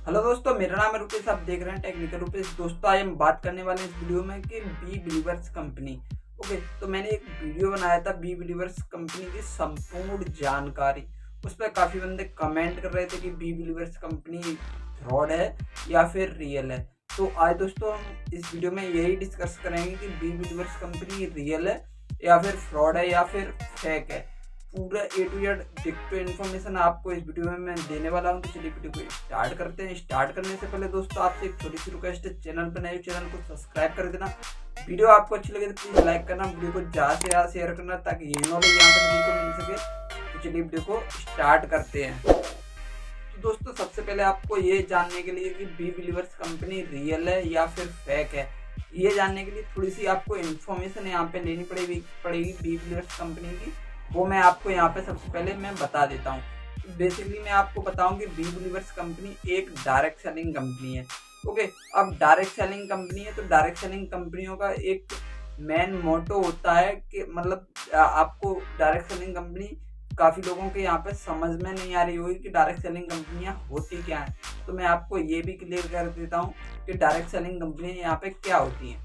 Hello दोस्तों, मेरा नाम है रुपेश। आप देख रहे हैं टेक्निकल रुपेश। दोस्तों, आज हम बात करने वाले हैं इस वीडियो में कि बी बिलीवर्स कंपनी। ओके, तो मैंने एक वीडियो बनाया था बी बिलीवर्स कंपनी की संपूर्ण जानकारी। उस पर काफ़ी बंदे कमेंट कर रहे थे कि बी बिलीवर्स कंपनी फ्रॉड है या फिर रियल है। तो आज दोस्तों हम इस वीडियो में यही डिस्कस करेंगे कि बी बिलीवर्स कंपनी रियल है या फिर फ्रॉड है या फिर फेक है। पूरा ए टू जेड डिटेल इन्फॉर्मेशन आपको इस वीडियो में मैं देने वाला हूँ। तो चलिए वीडियो को स्टार्ट करते हैं। स्टार्ट करने से पहले दोस्तों आपसे एक छोटी सी रिक्वेस्ट है, चैनल पर नए चैनल को सब्सक्राइब कर देना। वीडियो आपको अच्छी लगे तो प्लीज लाइक करना, वीडियो को ज़्यादा से ज़्यादा शेयर करना ताकि ये नॉलेज यहाँ पर सभी को मिल सके। तो चलिए वीडियो को स्टार्ट करते हैं। तो दोस्तों सबसे पहले आपको ये जानने के लिए कि बी बिलीवर्स कंपनी रियल है या फिर फेक है, ये जानने के लिए थोड़ी सी आपको इन्फॉर्मेशन यहाँ पे लेनी पड़ेगी बी बिलीवर्स कंपनी की। वो मैं आपको यहाँ पे सबसे पहले मैं बता देता हूँ। बेसिकली मैं आपको बताऊँ कि बी बिलीवर्स कंपनी एक डायरेक्ट सेलिंग कंपनी है। ओके, अब डायरेक्ट सेलिंग कंपनी है तो डायरेक्ट सेलिंग कंपनियों का एक मेन मोटो होता है कि मतलब आपको डायरेक्ट सेलिंग कंपनी काफ़ी लोगों के यहाँ पे समझ में नहीं आ रही होगी कि डायरेक्ट सेलिंग कंपनियाँ होती क्या हैं। तो मैं आपको ये भी क्लियर कर देता हूँ कि डायरेक्ट सेलिंग कंपनियाँ यहाँ पे क्या होती हैं।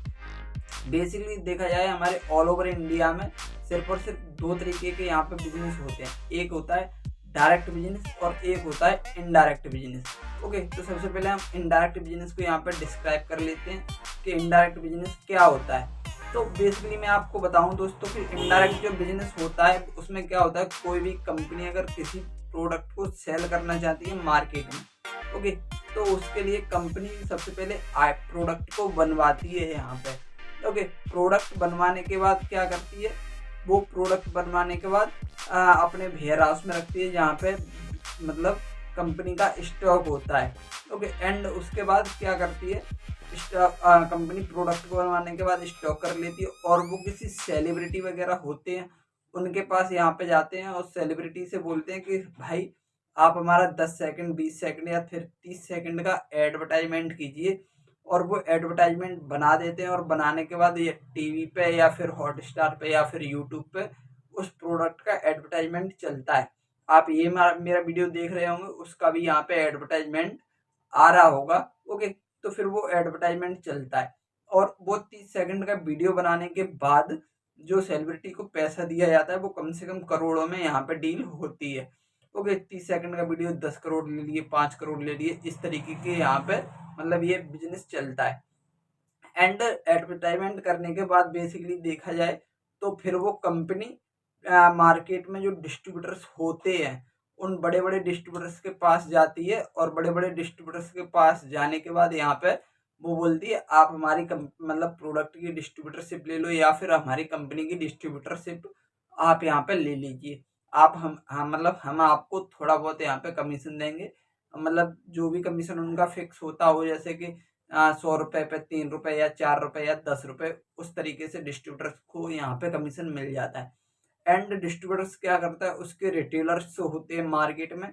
बेसिकली देखा जाए हमारे ऑल ओवर इंडिया में सिर्फ और सिर्फ दो तरीके के यहाँ पे बिजनेस होते हैं। एक होता है डायरेक्ट बिजनेस और एक होता है इनडायरेक्ट बिजनेस। ओके, तो सबसे पहले हम इनडायरेक्ट बिजनेस को यहाँ पे डिस्क्राइब कर लेते हैं कि इनडायरेक्ट बिजनेस क्या होता है। तो बेसिकली मैं आपको बताऊं दोस्तों कि इनडायरेक्ट जो बिजनेस होता है उसमें क्या होता है, कोई भी कंपनी अगर किसी प्रोडक्ट को सेल करना चाहती है मार्केट में, ओके, तो उसके लिए कंपनी सबसे पहले प्रोडक्ट को बनवाती है यहाँ पे। ओके, प्रोडक्ट बनवाने के बाद क्या करती है, वो प्रोडक्ट बनवाने के बाद अपने वेयर हाउस में रखती है जहाँ पे मतलब कंपनी का स्टॉक होता है। ओके, एंड उसके बाद क्या करती है, कंपनी प्रोडक्ट को बनवाने के बाद स्टॉक कर लेती है और वो किसी सेलिब्रिटी वगैरह होते हैं उनके पास यहाँ पे जाते हैं और सेलिब्रिटी से बोलते हैं कि भाई आप हमारा 10 सेकंड 20 सेकंड या फिर 30 सेकंड का एडवर्टाइजमेंट कीजिए। और वो एडवर्टाइजमेंट बना देते हैं और बनाने के बाद ये टीवी पे या फिर हॉटस्टार पे या फिर यूट्यूब पे उस प्रोडक्ट का एडवर्टाइजमेंट चलता है। आप ये मेरा वीडियो देख रहे होंगे, उसका भी यहाँ पे एडवर्टाइजमेंट आ रहा होगा। ओके, तो फिर वो एडवर्टाइजमेंट चलता है और वो 30 सेकंड का वीडियो बनाने के बाद जो सेलिब्रिटी को पैसा दिया जाता है वो कम से कम करोड़ों में यहाँ पे डील होती है। ओके, 30 सेकंड का वीडियो 10 करोड़ ले लिए, 5 करोड़ ले लिए, इस तरीके के यहाँ पे मतलब ये बिजनेस चलता है। एंड एडवर्टाइजमेंट करने के बाद बेसिकली देखा जाए तो फिर वो कंपनी मार्केट में जो डिस्ट्रीब्यूटर्स होते हैं उन बड़े बड़े डिस्ट्रीब्यूटर्स के पास जाती है और बड़े बड़े डिस्ट्रीब्यूटर्स के पास जाने के बाद यहाँ पे वो बोलती है आप हमारी मतलब प्रोडक्ट की डिस्ट्रीब्यूटरशिप ले लो या फिर हमारी कंपनी की डिस्ट्रीब्यूटरशिप आप यहाँ पे ले लीजिए। आप हम मतलब हम आपको थोड़ा बहुत यहाँ पे कमीशन देंगे, मतलब जो भी कमीशन उनका फिक्स होता हो, जैसे कि 100 रुपये पे 3 रुपये या 4 रुपये या 10 रुपये, उस तरीके से डिस्ट्रीब्यूटर्स को यहाँ पे कमीशन मिल जाता है। एंड डिस्ट्रीब्यूटर्स क्या करता है, उसके रिटेलर्स होते हैं मार्केट में,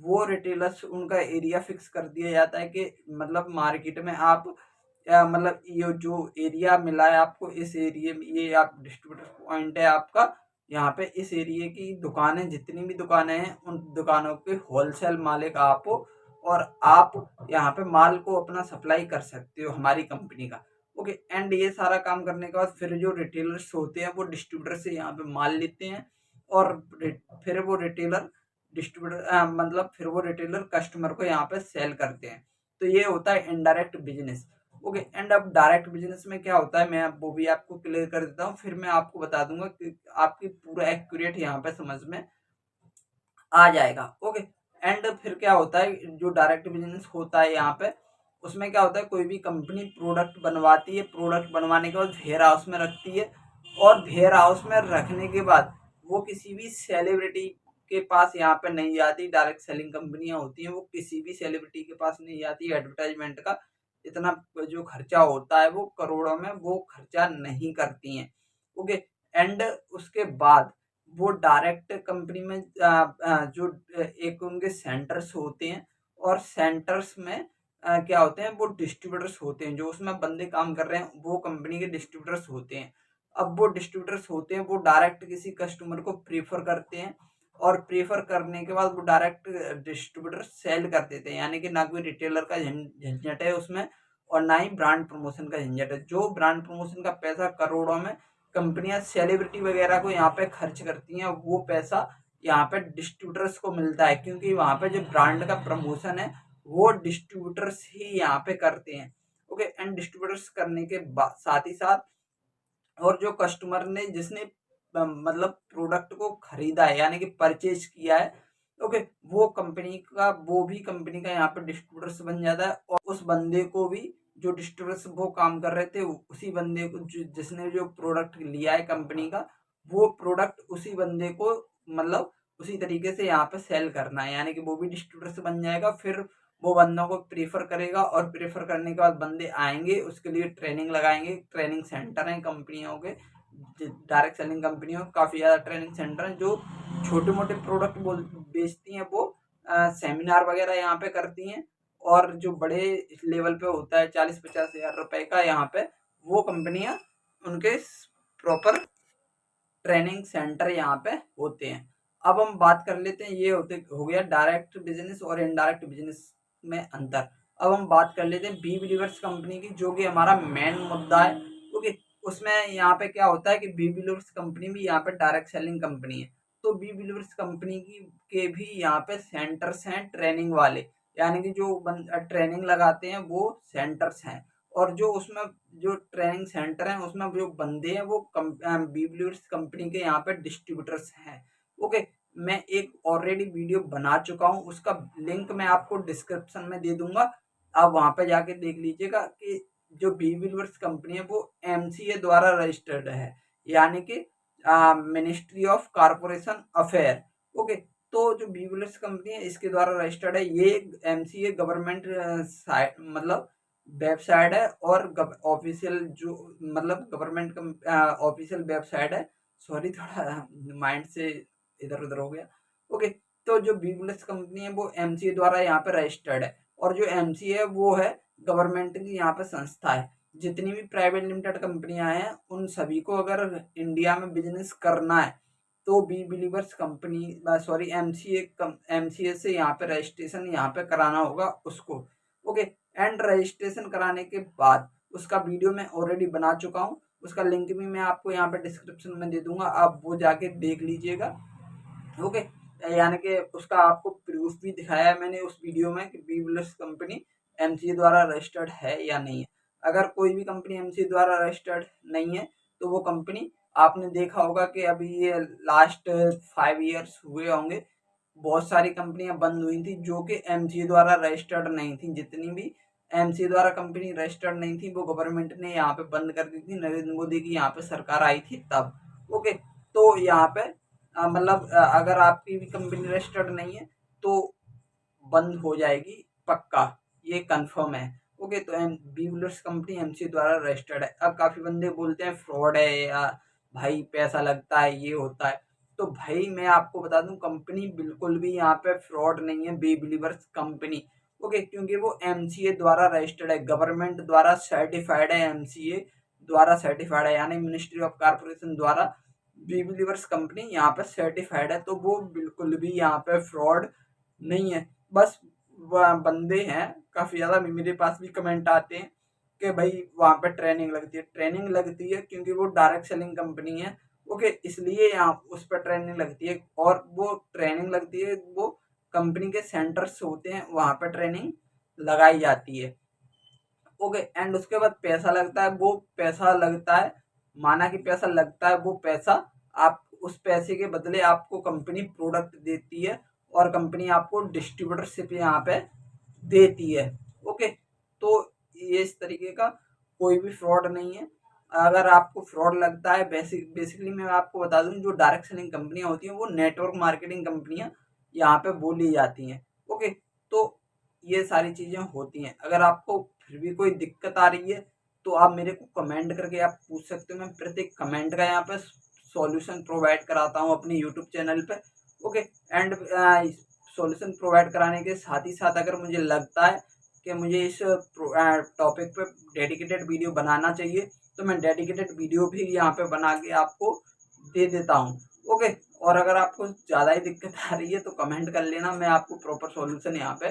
वो रिटेलर्स उनका एरिया फिक्स कर दिया जाता है कि मतलब मार्केट में आप मतलब ये जो एरिया मिला है आपको, इस एरिया में ये आप डिस्ट्रीब्यूटर पॉइंट है आपका, यहाँ पे इस एरिया की दुकानें जितनी भी दुकानें हैं उन दुकानों के होलसेल मालिक आप हो और आप यहाँ पे माल को अपना सप्लाई कर सकते हो हमारी कंपनी का। ओके, एंड ये सारा काम करने के बाद फिर जो रिटेलर्स होते हैं वो डिस्ट्रीब्यूटर से यहाँ पे माल लेते हैं और फिर वो रिटेलर डिस्ट्रीब्यूटर मतलब फिर वो रिटेलर कस्टमर को यहाँ पे सेल करते हैं। तो ये होता है इनडायरेक्ट बिजनेस। ओके, एंड अब डायरेक्ट बिजनेस में क्या होता है मैं वो भी आपको क्लियर कर देता हूँ, फिर मैं आपको बता दूंगा कि आपकी पूरा एक्यूरेट यहाँ पे समझ में आ जाएगा। ओके, एंड फिर क्या होता है जो डायरेक्ट बिजनेस होता है यहाँ पे, उसमें क्या होता है कोई भी कंपनी प्रोडक्ट बनवाती है, प्रोडक्ट बनवाने के बाद वेयर हाउस में रखती है और वेयर हाउस में रखने के बाद वो किसी भी सेलिब्रिटी के पास यहाँ पे नहीं जाती। डायरेक्ट सेलिंग कंपनियां होती हैं वो किसी भी सेलिब्रिटी के पास नहीं जाती। एडवर्टाइजमेंट का इतना जो खर्चा होता है वो करोड़ों में, वो खर्चा नहीं करती हैं। ओके, एंड उसके बाद वो डायरेक्ट कंपनी में जो एक उनके सेंटर्स होते हैं और सेंटर्स में क्या होते हैं, वो डिस्ट्रीब्यूटर्स होते हैं, जो उसमें बंदे काम कर रहे हैं वो कंपनी के डिस्ट्रीब्यूटर्स होते हैं। अब वो डिस्ट्रीब्यूटर्स होते हैं वो डायरेक्ट किसी कस्टमर को प्रीफर करते हैं और प्रेफर करने के बाद वो डायरेक्ट डिस्ट्रीब्यूटर सेल कर देते हैं, यानी कि ना कोई रिटेलर का झंझट है उसमें और ना ही ब्रांड प्रमोशन का झंझट है। जो ब्रांड प्रमोशन का पैसा करोड़ों में कंपनियां सेलिब्रिटी वगैरह को यहाँ पे खर्च करती हैं, वो पैसा यहाँ पे डिस्ट्रीब्यूटर्स को मिलता है, क्योंकि वहाँ पे जो ब्रांड का प्रमोशन है वो डिस्ट्रीब्यूटर्स ही यहाँ पे करते हैं। ओके, एंड डिस्ट्रीब्यूटर्स करने के साथ ही साथ और जो कस्टमर ने जिसने मतलब प्रोडक्ट को खरीदा है यानी कि परचेज किया है, ओके, वो भी कंपनी का यहाँ पे डिस्ट्रीब्यूटर्स बन जाता है। और उस बंदे को भी जो डिस्ट्रीब्यूटर्स वो काम कर रहे थे, उसी बंदे को जिसने जो प्रोडक्ट लिया है कंपनी का, वो प्रोडक्ट उसी बंदे को मतलब उसी तरीके से यहाँ पे सेल करना है, यानी कि वो भी डिस्ट्रीब्यूटर्स बन जाएगा। फिर वो बंदों को प्रीफर करेगा और प्रीफर करने के बाद बंदे आएंगे, उसके लिए ट्रेनिंग लगाएंगे। ट्रेनिंग सेंटर हैं कंपनियों के, डायरेक्ट सेलिंग कंपनियों काफ़ी ज़्यादा ट्रेनिंग सेंटर हैं। जो छोटे मोटे प्रोडक्ट बेचती हैं वो सेमिनार वगैरह यहाँ पे करती हैं। और जो बड़े लेवल पे होता है 40-50 हज़ार रुपए का, यहाँ पे वो कंपनियां उनके प्रॉपर ट्रेनिंग सेंटर यहाँ पे होते हैं। अब हम बात कर लेते हैं, ये हो गया डायरेक्ट बिजनेस और इनडायरेक्ट बिजनेस में अंतर। अब हम बात कर लेते हैं बी बिलीवर्स कंपनी की, जो कि हमारा मेन मुद्दा है। क्योंकि उसमें यहाँ पे क्या होता है कि बी बिलीवर्स कंपनी भी यहाँ पे डायरेक्ट सेलिंग कंपनी है, तो बी बिलीवर्स कंपनी की के भी यहाँ पे सेंटर्स हैं ट्रेनिंग वाले, यानी कि जो ट्रेनिंग लगाते हैं वो सेंटर्स हैं। और जो उसमें जो ट्रेनिंग सेंटर है उसमें जो बंदे हैं वो बी बिलीवर्स कंपनी के यहाँ पे डिस्ट्रीब्यूटर्स हैं। ओके, मैं एक ऑलरेडी वीडियो बना चुका हूँ, उसका लिंक मैं आपको डिस्क्रिप्शन में दे दूंगा, आप वहां पे जाके देख लीजिएगा कि जो बी बिलीवर्स कंपनी है वो एमसीए द्वारा रजिस्टर्ड है, यानी कि ministry of corporation affair. Okay, तो जो बी बिलीवर्स कंपनी है इसके द्वारा रजिस्टर्ड है। ये एमसीए गवर्नमेंट मतलब वेबसाइट है और ऑफिशियल जो मतलब गवर्नमेंट ऑफिशियल वेबसाइट है। सॉरी, थोड़ा माइंड से इधर उधर हो गया। ओके, तो जो बी बिलीवर्स कंपनी है वो एमसीए द्वारा यहाँ पे रजिस्टर्ड है, और जो एमसीए है वो है गवर्नमेंट की यहाँ पे संस्था है। जितनी भी प्राइवेट लिमिटेड कंपनियां हैं उन सभी को अगर इंडिया में बिजनेस करना है तो B believers company sorry MCA से यहाँ पे रजिस्ट्रेशन यहाँ पे कराना होगा उसको। ओके, एंड रजिस्ट्रेशन कराने के बाद उसका वीडियो मैं ऑलरेडी बना चुका हूँ, उसका लिंक भी मैं आपको यहाँ पे डिस्क्रिप्शन में दे दूंगा, आप वो जाके देख लीजिएगा। ओके, यानी कि उसका आपको प्रूफ भी दिखाया है मैंने उस वीडियो में कि बी बिलीवर्स कंपनी एमसीए द्वारा रजिस्टर्ड है या नहीं है। अगर कोई भी कंपनी एमसीए द्वारा रजिस्टर्ड नहीं है तो वो कंपनी, आपने देखा होगा कि अभी ये लास्ट 5 ईयर्स हुए होंगे, बहुत सारी कंपनियां बंद हुई थी जो कि एमसीए द्वारा रजिस्टर्ड नहीं थी। जितनी भी एमसीए द्वारा कंपनी रजिस्टर्ड नहीं थी वो गवर्नमेंट ने यहाँ पे बंद कर दी थी, नरेंद्र मोदी की यहाँ पे सरकार आई थी तब। ओके, तो यहाँ पे मतलब अगर आपकी भी कंपनी रजिस्टर्ड नहीं है तो बंद हो जाएगी पक्का, ये कंफर्म है। ओके, तो बी बिलीवर्स कंपनी एमसीए द्वारा रजिस्टर्ड है। अब काफी बंदे बोलते हैं फ्रॉड है या भाई पैसा लगता है, ये होता है। तो भाई मैं आपको बता दूं, कंपनी बिल्कुल भी यहाँ पे फ्रॉड नहीं है बी बिलीवर्स कंपनी। ओके, क्योंकि वो एमसीए द्वारा रजिस्टर्ड है, गवर्नमेंट द्वारा सर्टिफाइड है, एमसीए द्वारा सर्टिफाइड है, यानी मिनिस्ट्री ऑफ कॉरपोरेशन द्वारा बी बिलीवर्स कंपनी यहाँ पे सर्टिफाइड है। तो वो बिल्कुल भी यहाँ पे फ्रॉड नहीं है। बस बंदे हैं काफ़ी ज़्यादा, मेरे पास भी कमेंट आते हैं कि भाई वहाँ पे ट्रेनिंग लगती है क्योंकि वो डायरेक्ट सेलिंग कंपनी है। ओके, इसलिए यहाँ उस पर ट्रेनिंग लगती है, और वो ट्रेनिंग लगती है वो कंपनी के सेंटर्स होते हैं वहाँ पे ट्रेनिंग लगाई जाती है। ओके, एंड उसके बाद पैसा लगता है, वो पैसा लगता है, माना कि पैसा लगता है, वो पैसा आप उस पैसे के बदले आपको कंपनी प्रोडक्ट देती है और कंपनी आपको डिस्ट्रीब्यूटरशिप यहाँ पे देती है। ओके, तो ये इस तरीके का कोई भी फ्रॉड नहीं है। अगर आपको फ्रॉड लगता है, बेसिकली मैं आपको बता दूं, जो डायरेक्ट सेलिंग कंपनियां होती हैं वो नेटवर्क मार्केटिंग कंपनियां यहाँ पे बोली जाती हैं। ओके, तो ये सारी चीज़ें होती हैं। अगर आपको फिर भी कोई दिक्कत आ रही है तो आप मेरे को कमेंट करके आप पूछ सकते हो, मैं प्रत्येक कमेंट का यहाँ पे सॉल्यूशन प्रोवाइड कराता हूँ अपने यूट्यूब चैनल पे। ओके, एंड सॉल्यूशन प्रोवाइड कराने के साथ ही साथ अगर मुझे लगता है कि मुझे इस टॉपिक पे डेडिकेटेड वीडियो बनाना चाहिए तो मैं डेडिकेटेड वीडियो भी यहाँ पे बना के आपको दे देता हूँ। ओके, और अगर आपको ज़्यादा ही दिक्कत आ रही है तो कमेंट कर लेना, मैं आपको प्रॉपर सॉल्यूशन यहाँ पे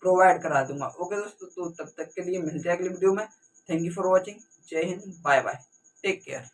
प्रोवाइड करा दूंगा। ओके दोस्तों, तो तब तक के लिए मिलते हैं अगली वीडियो में। Thank you for watching. जय Hind, bye bye, take care.